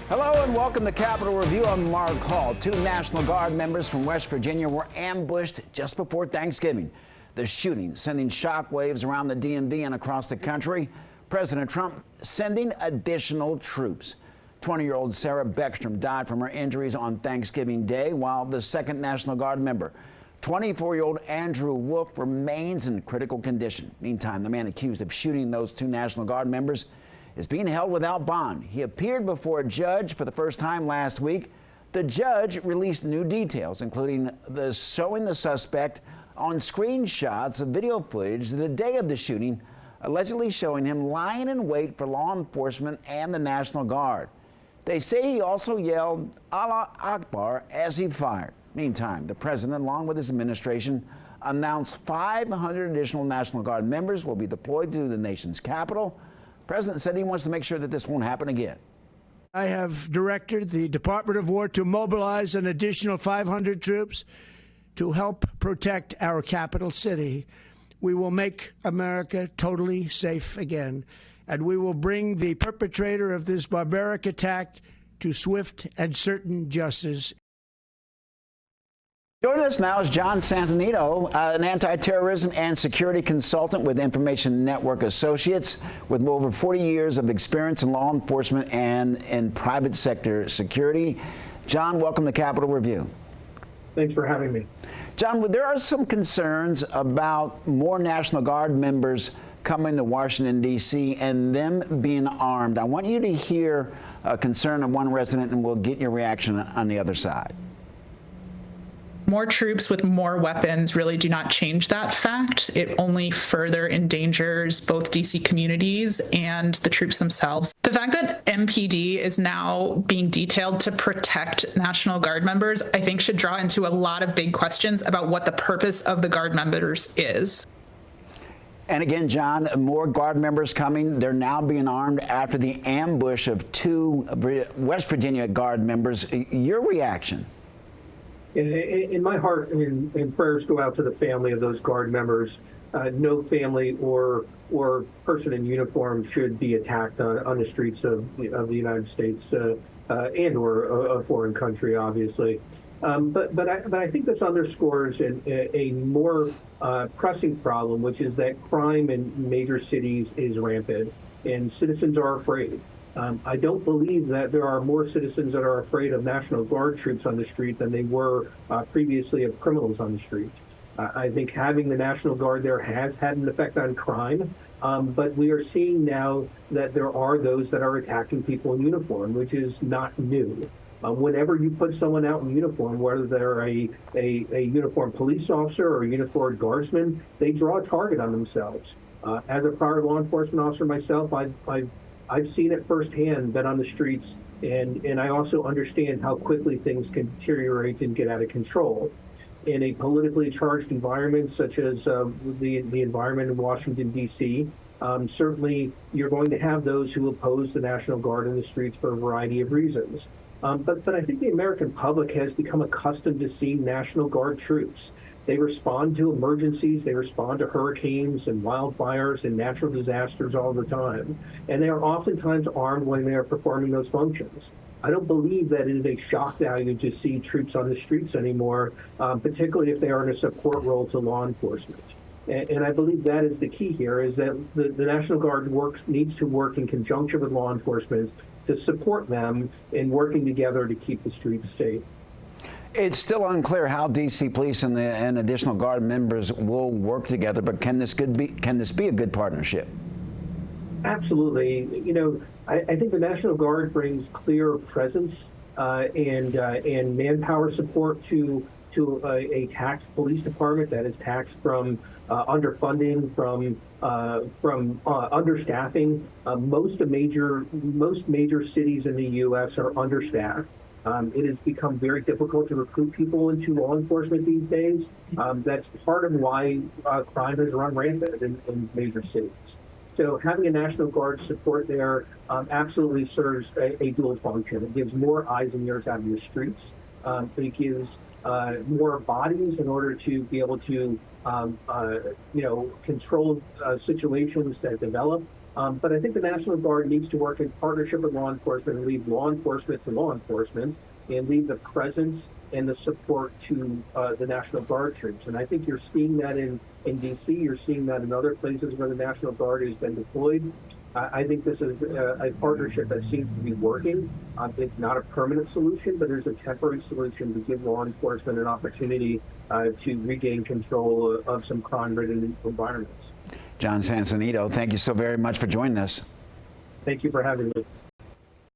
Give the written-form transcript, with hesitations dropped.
Hello and welcome to Capitol Review. I'm Mark Hall. Two National Guard members from West Virginia were ambushed just before Thanksgiving. The shooting sending shockwaves around the DMV and across the country. President Trump sending additional troops. 20-year-old Sarah Beckstrom died from her injuries on Thanksgiving Day, while the second National Guard member, 24-year-old Andrew Wolfe, remains in critical condition. Meantime, the man accused of shooting those two National Guard members is being held without bond. He appeared before a judge for the first time last week. The judge released new details, including showing the suspect on screenshots of video footage the day of the shooting, allegedly showing him lying in wait for law enforcement and the National Guard. They say he also yelled Allah Akbar as he fired. Meantime, the president, along with his administration, announced 500 additional National Guard members will be deployed to the nation's capital. The president said he wants to make sure that this won't happen again. I have directed the Department of War to mobilize an additional 500 troops to help protect our capital city. We will make America totally safe again, and we will bring the perpetrator of this barbaric attack to swift and certain justice. Joining us now is John Sancenito, an anti-terrorism and security consultant with Information Network Associates, with over 40 years of experience in law enforcement and in private sector security. John, welcome to Capitol Review. Thanks for having me. John, there are some concerns about more National Guard members coming to Washington, D.C. and them being armed. I want you to hear a concern of one resident, and we'll get your reaction on the other side. More troops with more weapons really do not change that fact. It only further endangers both DC communities and the troops themselves. The fact that MPD is now being detailed to protect National Guard members, I think, should draw into a lot of big questions about what the purpose of the Guard members is. And again, John, more Guard members coming. They're now being armed after the ambush of two West Virginia Guard members. Your reaction? In my heart and prayers go out to the family of those Guard members. No family or person in uniform should be attacked on the streets of the United States and or a foreign country, obviously. But I think this underscores a more pressing problem, which is that crime in major cities is rampant and citizens are afraid. I don't believe that there are more citizens that are afraid of National Guard troops on the street than they were previously of criminals on the street. I think having the National Guard there has had an effect on crime, but we are seeing now that there are those that are attacking people in uniform, which is not new. Whenever you put someone out in uniform, whether they're a uniformed police officer or a uniformed guardsman, they draw a target on themselves. As a prior law enforcement officer myself, I've seen it firsthand, been on the streets, and I also understand how quickly things can deteriorate and get out of control. In a politically charged environment such as the environment in Washington, D.C., certainly you're going to have those who oppose the National Guard in the streets for a variety of reasons. But I think the American public has become accustomed to seeing National Guard troops. They respond to emergencies, they respond to hurricanes and wildfires and natural disasters all the time. And they are oftentimes armed when they are performing those functions. I don't believe that it is a shock value to see troops on the streets anymore, particularly if they are in a support role to law enforcement. And I believe that is the key here, is that the National Guard needs to work in conjunction with law enforcement to support them in working together to keep the streets safe. It's still unclear how D.C. police and additional Guard members will work together, but can this be a good partnership? Absolutely. You know, I think the National Guard brings clear presence and manpower support to a taxed police department that is taxed from underfunding, from understaffing. Most major cities in the U.S. are understaffed. It has become very difficult to recruit people into law enforcement these days. That's part of why crime has run rampant in major cities. So having a National Guard support there absolutely serves a dual function. It gives more eyes and ears out in the streets. It gives more bodies in order to be able to control situations that develop. But I think the National Guard needs to work in partnership with law enforcement and leave law enforcement to law enforcement and leave the presence and the support to the National Guard troops. And I think you're seeing that in D.C., you're seeing that in other places where the National Guard has been deployed. I think this is a partnership that seems to be working. It's not a permanent solution, but there's a temporary solution to give law enforcement an opportunity to regain control of some crime-ridden environments. John Sancenito, thank you so very much for joining us. Thank you for having me.